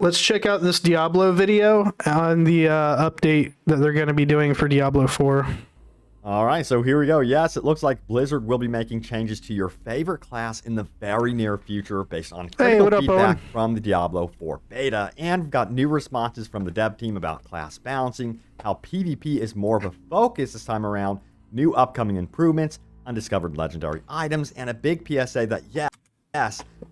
let's check out this Diablo video on the update that they're going to be doing for Diablo 4. All right, so here we go. Yes, it looks like Blizzard will be making changes to your favorite class in the very near future based on critical feedback from the Diablo 4 beta. And we've got new responses from the dev team about class balancing, how PvP is more of a focus this time around, new upcoming improvements, undiscovered legendary items, and a big PSA that, yes,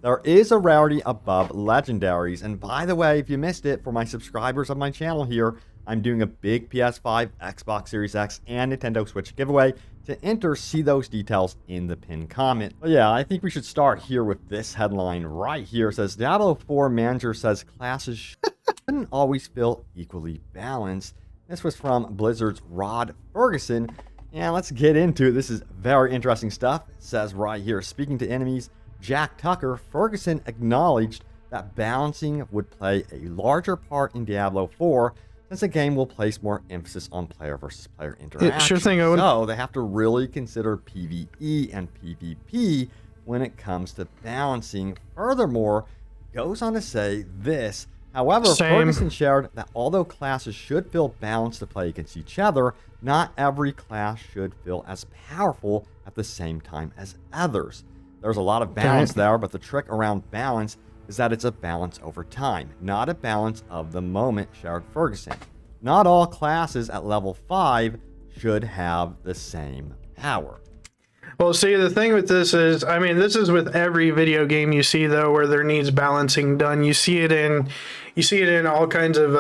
there is a rarity above legendaries. And by the way, if you missed it, for my subscribers of my channel here, I'm doing a big PS5, Xbox Series X, and Nintendo Switch giveaway. To enter, see those details in the pinned comment. But yeah, I think we should start here with this headline right here. It says, Diablo 4 manager says classes shouldn't always feel equally balanced. This was from Blizzard's Rod Ferguson. And let's get into it. This is very interesting stuff. It says right here, speaking to enemies, Jack Tucker, Ferguson acknowledged that balancing would play a larger part in Diablo 4 since the game will place more emphasis on player versus player interaction. Sure thing, Owen. So they have to really consider PvE and PvP when it comes to balancing. Furthermore, goes on to say this. However, Ferguson shared that although classes should feel balanced to play against each other, not every class should feel as powerful at the same time as others. There's a lot of balance there, but the trick around balance is that it's a balance over time, not a balance of the moment, shared Ferguson. Not all classes at level 5 should have the same power. Well, see, the thing with this is, I mean, this is with every video game you see, though, where there needs balancing done. You see it in all kinds of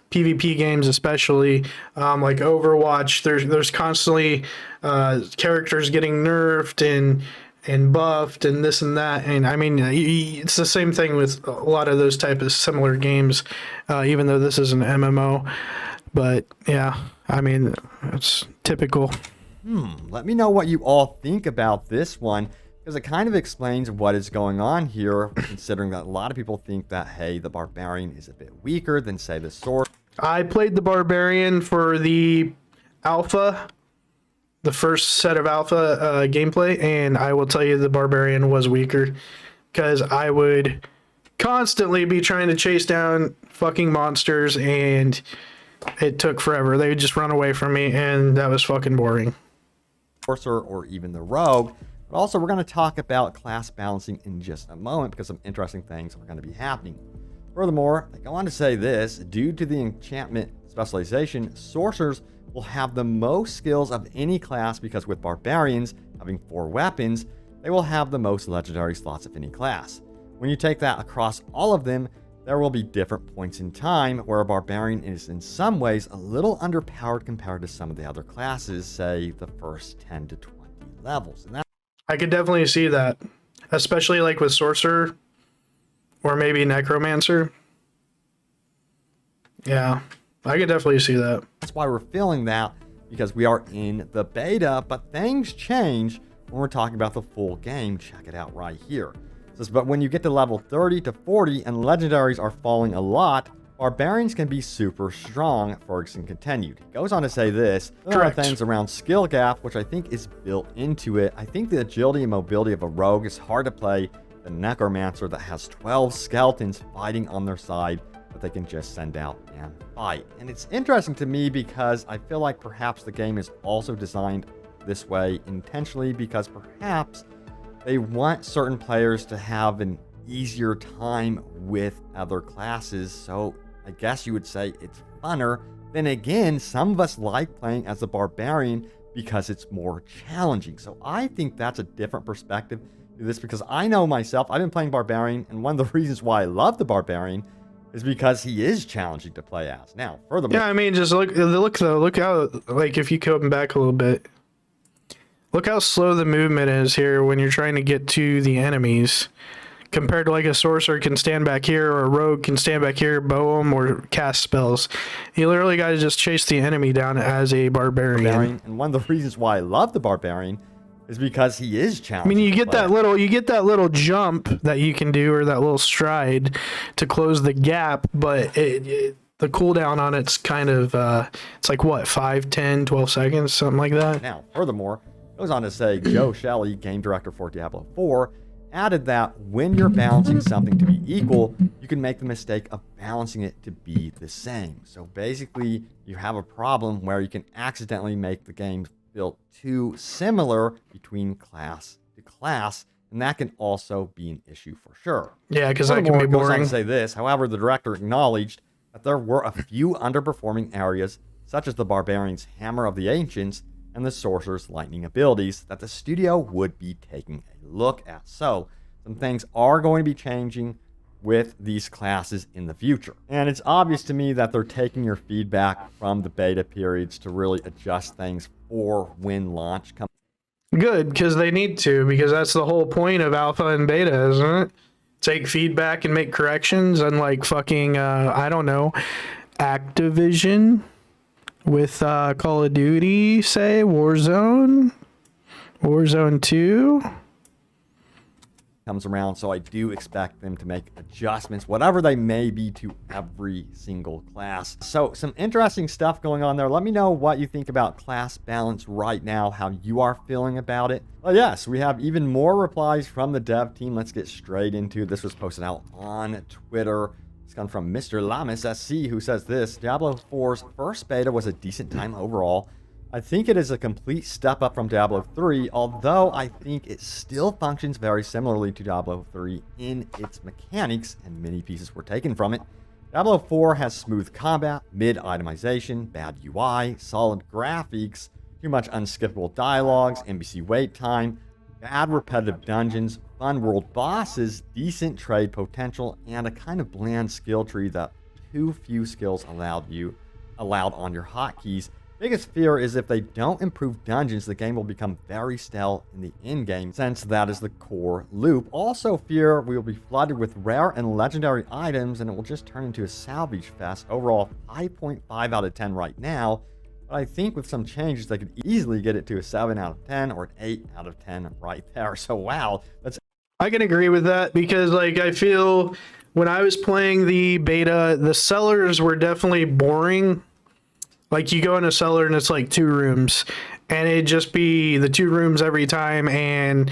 PvP games, especially like Overwatch. There's constantly characters getting nerfed and buffed and this and that. And I mean, it's the same thing with a lot of those type of similar games, even though this is an MMO. But yeah, I mean, it's typical. Let me know what you all think about this one, because it kind of explains what is going on here, considering that a lot of people think that, hey, the Barbarian is a bit weaker than, say, the Sword. I played the Barbarian for the alpha, the first set of alpha gameplay, and I will tell you the Barbarian was weaker because I would constantly be trying to chase down fucking monsters, and it took forever. They would just run away from me, and that was fucking boring. Or even the Rogue. But also, we're going to talk about class balancing in just a moment because some interesting things are going to be happening. Furthermore, I go on to say this, due to the enchantment specialization, sorcerers will have the most skills of any class because with barbarians having 4 weapons, they will have the most legendary slots of any class. When you take that across all of them, there will be different points in time where a barbarian is in some ways a little underpowered compared to some of the other classes, say the first 10 to 20 levels. And I could definitely see that, especially like with sorcerer or maybe necromancer. Yeah, I could definitely see that. That's why we're feeling that, because we are in the beta, but things change when we're talking about the full game. Check it out right here. It says, but when you get to level 30 to 40 and legendaries are falling a lot, barbarians can be super strong, Ferguson continued. He goes on to say this, there are things around skill gap, which I think is built into it. I think the agility and mobility of a rogue is hard to play. The necromancer that has 12 skeletons fighting on their side that they can just send out and fight. And it's interesting to me because I feel like perhaps the game is also designed this way intentionally because perhaps they want certain players to have an easier time with other classes. So I guess you would say it's funner. Then again, some of us like playing as a barbarian because it's more challenging. So I think that's a different perspective to this because I know myself, I've been playing barbarian, and one of the reasons why I love the barbarian is because he is challenging to play as. Now, furthermore, yeah, I mean, just look though, look how, like, if you come back a little bit, look how slow the movement is here when you're trying to get to the enemies, compared to like a sorcerer can stand back here or a rogue can stand back here, bow them or cast spells. You literally got to just chase the enemy down as a barbarian. And one of the reasons why I love the barbarian is because he is challenging. I mean, you get that little jump that you can do, or that little stride to close the gap, but the cooldown on it's kind of it's like what, 5, 10, 12 seconds, something like that. Now, furthermore, goes on to say Joe Shelley, game director for Diablo 4, added that when you're balancing something to be equal, you can make the mistake of balancing it to be the same. So basically, you have a problem where you can accidentally make the game feel too similar between class to class, and that can also be an issue for sure. Yeah, because that can be Furthermore, it goes on boring. to say this. However, the director acknowledged that there were a few underperforming areas, such as the Barbarian's Hammer of the Ancients and the Sorcerer's Lightning abilities, that the studio would be taking a look at. So, some things are going to be changing with these classes in the future. And it's obvious to me that they're taking your feedback from the beta periods to really adjust things for when launch comes. Good, because they need to, because that's the whole point of alpha and beta, isn't it? Take feedback and make corrections, unlike fucking, I don't know, Activision with Call of Duty, say, Warzone 2. Comes around, so I do expect them to make adjustments, whatever they may be, to every single class. So some interesting stuff going on there. Let me know what you think about class balance right now, how you are feeling about it. Well, yes, we have even more replies from the dev team. Let's get straight into it. This was posted out on Twitter. It's come from Mr. Lamis SC, who says this: Diablo 4's first beta was a decent time overall. I think it is a complete step up from Diablo 3, although I think it still functions very similarly to Diablo 3 in its mechanics, and many pieces were taken from it. Diablo 4 has smooth combat, mid-itemization, bad UI, solid graphics, too much unskippable dialogues, NPC wait time, bad repetitive dungeons, fun world bosses, decent trade potential, and a kind of bland skill tree that too few skills allowed on your hotkeys. Biggest fear is if they don't improve dungeons, the game will become very stale in the in-game, since that is the core loop. Also fear we will be flooded with rare and legendary items, and it will just turn into a salvage fest. Overall, 5.5 out of 10 right now, but I think with some changes, they could easily get it to a 7 out of 10 or an 8 out of 10 right there. So wow, I can agree with that, because like I feel when I was playing the beta, the cellars were definitely boring. Like you go in a cellar and it's like 2 rooms, and it'd just be the 2 rooms every time, and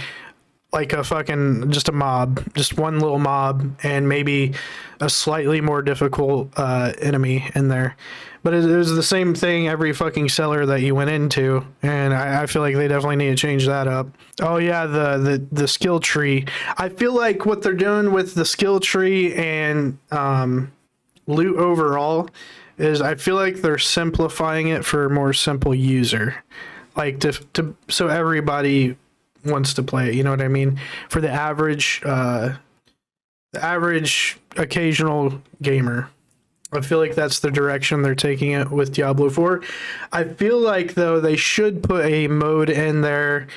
like a fucking just a mob, just one little mob, and maybe a slightly more difficult enemy in there. But it was the same thing every fucking cellar that you went into, and I feel like they definitely need to change that up. Oh yeah, the skill tree. I feel like what they're doing with the skill tree and loot overall is I feel like they're simplifying it for a more simple user, like to so everybody wants to play it. You know what I mean? For the average occasional gamer, I feel like that's the direction they're taking it with Diablo 4. I feel like though they should put a mode in there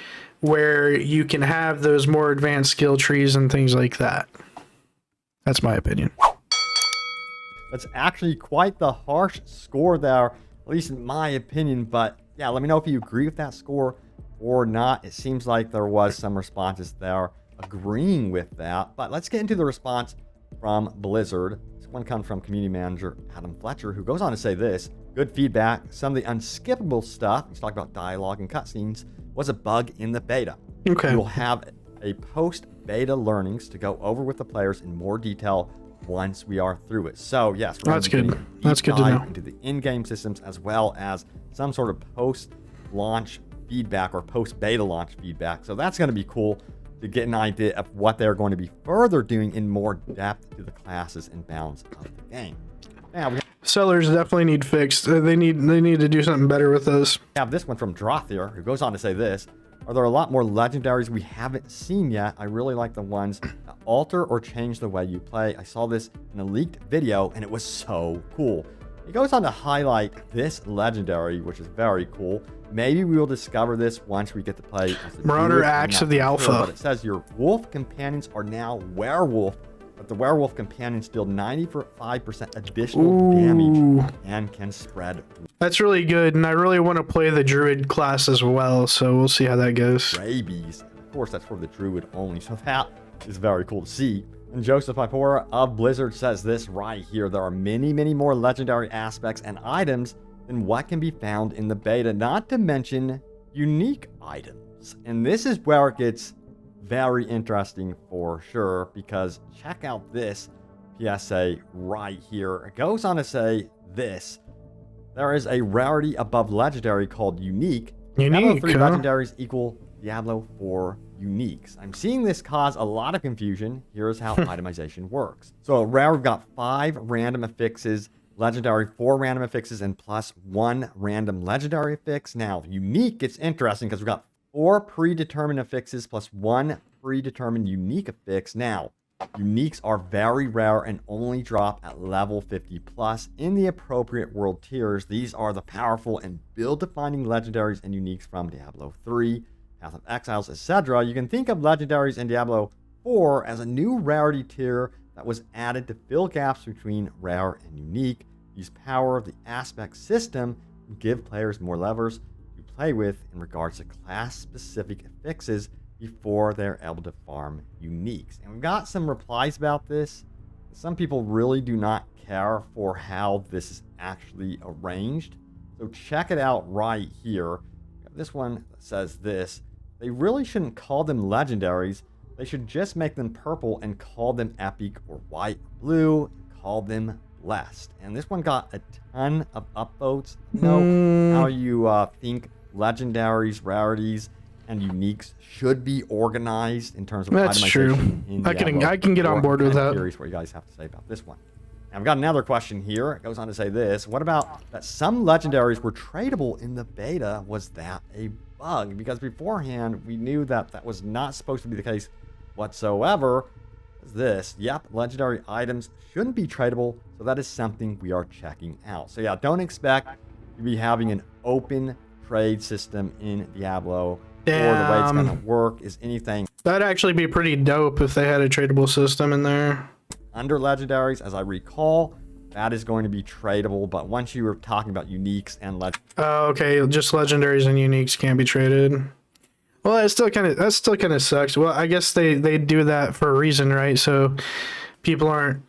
where you can have those more advanced skill trees and things like that. That's my opinion. That's actually quite the harsh score there, at least in my opinion. But yeah, let me know if you agree with that score or not. It seems like there was some responses there agreeing with that. But let's get into the response from Blizzard. This one comes from community manager Adam Fletcher, who goes on to say this: good feedback. Some of the unskippable stuff, he's talking about dialogue and cutscenes, was a bug in the beta. Okay. You'll have a post-beta learnings to go over with the players in more detail once we are through it. So yes, we're that's good. That's good to know. Into the in-game systems, as well as some sort of post-launch feedback or post-beta launch feedback. So that's going to be cool to get an idea of what they're going to be further doing in more depth to the classes and balance of the game. Now we Sellers definitely need fixed. They need to do something better with those. have this one from Drothier, who goes on to say this: are there a lot more legendaries we haven't seen yet? I really like the ones that alter or change the way you play. I saw this in a leaked video and it was so cool. He goes on to highlight this legendary, which is very cool. Maybe we will discover this once we get to play as the Marauder Druid. I'm Axe not of the sure, Alpha. But it says your wolf companions are now werewolf, but the werewolf companions deal 95% additional damage and can spread That's really good, and I really want to play the druid class as well, so we'll see how that goes. rabies. Of course, that's for the druid only, so that is very cool to see. And Joseph Ipora of Blizzard says this right here: there are many, many more legendary aspects and items than what can be found in the beta, not to mention unique items. And this is where it gets very interesting for sure, because check out this PSA right here. It goes on to say this: there is a rarity above legendary called unique. Diablo 3 legendaries equal Diablo 4 uniques. I'm seeing this cause a lot of confusion. Here's how itemization works. So rare, we've got 5 random affixes, legendary 4 random affixes, and plus 1 random legendary affix. Now unique gets interesting because we've got 4 predetermined affixes plus 1 predetermined unique affix. Now uniques are very rare and only drop at level 50 plus in the appropriate world tiers. These are the powerful and build-defining legendaries and uniques from Diablo 3, Path of Exiles, etc. You can think of legendaries in Diablo 4 as a new rarity tier that was added to fill gaps between rare and unique. Use power of the aspect system and give players more levers to play with in regards to class-specific affixes before they're able to farm uniques. And we've got some replies about this. Some people really do not care for how this is actually arranged. So check it out right here. This one says this: they really shouldn't call them legendaries. They should just make them purple and call them epic, or white or blue and call them blessed. And this one got a ton of upvotes. You know how you think legendaries, rarities, and uniques should be organized in terms of That's true. I can get on board with that. I'm curious what you guys have to say about this one. Now, I've got another question here. It goes on to say this: what about that some legendaries were tradable in the beta? Was that a bug? Because beforehand, we knew that that was not supposed to be the case whatsoever. This, yep, legendary items shouldn't be tradable, so that is something we are checking out. So yeah, don't expect to be having an open trade system in Diablo. Or the way it's going to work is anything. That'd actually be pretty dope if they had a tradable system in there. Under legendaries, as I recall, that is going to be tradable. But once you were talking about uniques and oh, okay, just legendaries and uniques can't be traded. Well, that still kind of sucks. Well, I guess they do that for a reason, right? So people aren't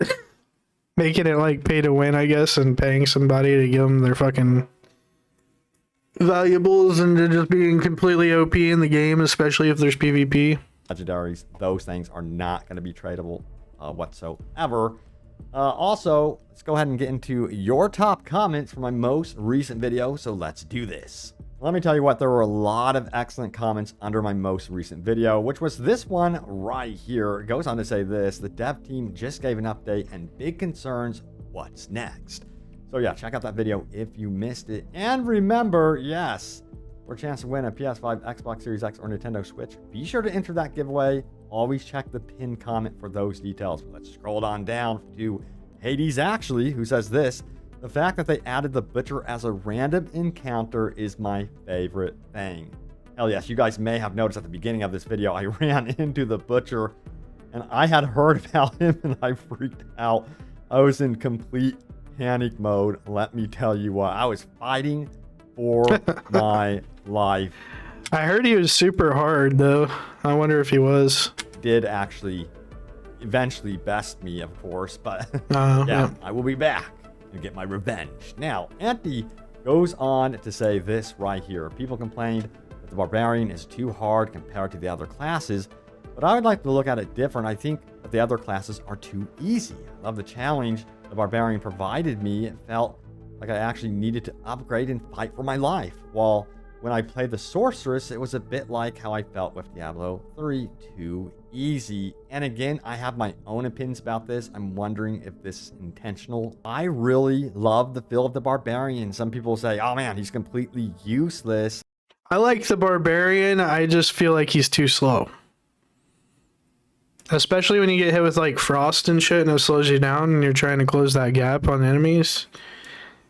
making it like pay to win, I guess, and paying somebody to give them their fucking valuables and just being completely OP in the game, especially if there's PvP. Legendaries, those things are not going to be tradable whatsoever. Also, let's go ahead and get into your top comments from my most recent video. So let's do this. Let me tell you what, there were a lot of excellent comments under my most recent video, which was this one right here. It goes on to say this: the dev team just gave an update and big concerns. What's next? So yeah, check out that video if you missed it. And remember, yes, for a chance to win a PS5, Xbox Series X, or Nintendo Switch, be sure to enter that giveaway. Always check the pinned comment for those details. But let's scroll on down to Hades Actually, who says this: the fact that they added the Butcher as a random encounter is my favorite thing. Hell yes, you guys may have noticed at the beginning of this video, I ran into the Butcher, and I had heard about him, and I freaked out. I was in complete panic mode. Let me tell you what, I was fighting for my life. I heard he was super hard though. I wonder if he was. Did actually eventually best me, of course, but yeah, I will be back and get my revenge. Now, Anti goes on to say this right here: people complained that the Barbarian is too hard compared to the other classes, but I would like to look at it different. I think that the other classes are too easy. I love the challenge the Barbarian provided me. It felt like I actually needed to upgrade and fight for my life. While when I played the Sorceress, it was a bit like how I felt with Diablo 3, too easy. And again, I have my own opinions about this. I'm wondering if this is intentional. I really love the feel of the Barbarian. Some people say, oh man, he's completely useless. I like the Barbarian. I just feel like he's too slow. Especially when you get hit with like frost and shit and it slows you down and you're trying to close that gap on enemies.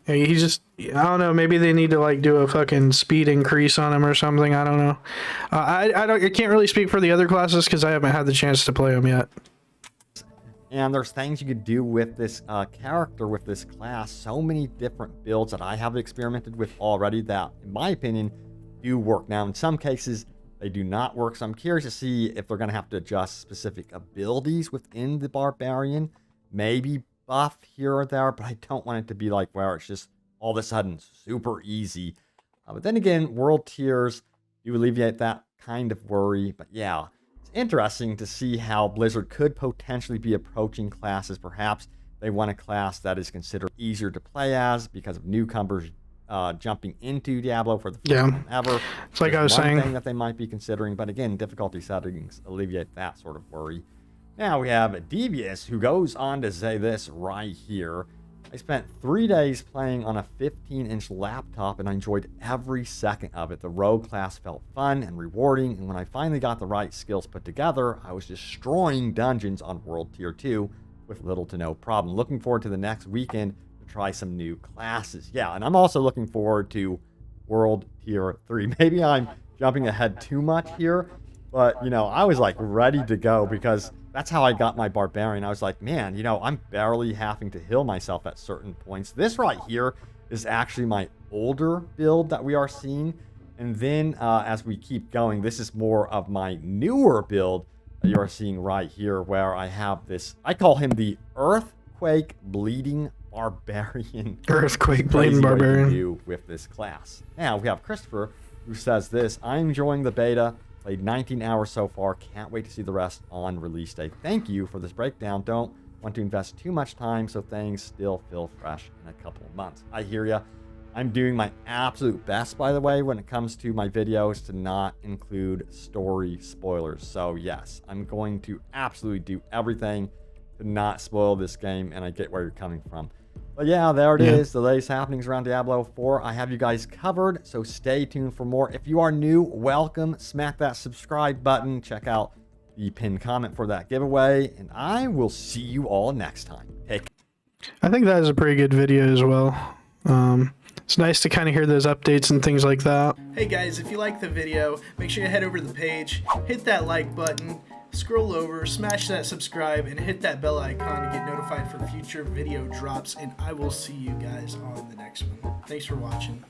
He just, I don't know, maybe they need to like do a fucking speed increase on him or something. I don't know. I can't really speak for the other classes because I haven't had the chance to play them yet. And there's things you could do with this character, with this class. So many different builds that I have experimented with already that, in my opinion, do work. Now, in some cases, they do not work. So I'm curious to see if they're going to have to adjust specific abilities within the Barbarian. Maybe buff here or there, but I don't want it to be like where it's just all of a sudden super easy. But then again, world tiers do alleviate that kind of worry. But yeah, interesting to see how Blizzard could potentially be approaching classes. Perhaps they want a class that is considered easier to play as because of newcomers jumping into Diablo for the first time ever. It's like I was saying. One thing that they might be considering, but again, difficulty settings alleviate that sort of worry. Now we have Devious, who goes on to say this right here. I spent 3 days playing on a 15-inch laptop, and I enjoyed every second of it. The rogue class felt fun and rewarding, and when I finally got the right skills put together, I was destroying dungeons on World Tier 2 with little to no problem. Looking forward to the next weekend to try some new classes. Yeah, and I'm also looking forward to World Tier 3. Maybe I'm jumping ahead too much here, but, you know, I was, like, ready to go because that's how I got my Barbarian. I was like, man, you know, I'm barely having to heal myself at certain points. This right here is actually my older build that we are seeing. And then as we keep going, this is more of my newer build that you are seeing right here, where I have this, I call him the Earthquake Bleeding Barbarian. Earthquake Bleeding Barbarian. Do with this class. Now we have Christopher, who says this: I'm enjoying the beta. Played 19 hours so far. Can't wait to see the rest on release day. Thank you for this breakdown. Don't want to invest too much time, so things still feel fresh in a couple of months. I hear ya. I'm doing my absolute best, by the way, when it comes to my videos, to not include story spoilers. So yes, I'm going to absolutely do everything to not spoil this game, and I get where you're coming from. But yeah, there it is. The latest happenings around Diablo 4. I have you guys covered, so stay tuned for more. If you are new, welcome. Smack that subscribe button. Check out the pinned comment for that giveaway, and I will see you all next time. I think that is a pretty good video as well. It's nice to kind of hear those updates and things like that. Hey guys, if you like the video, make sure you head over to the page, hit that like button, scroll over, smash that subscribe, and hit that bell icon to get notified for future video drops, and I will see you guys on the next one. Thanks for watching.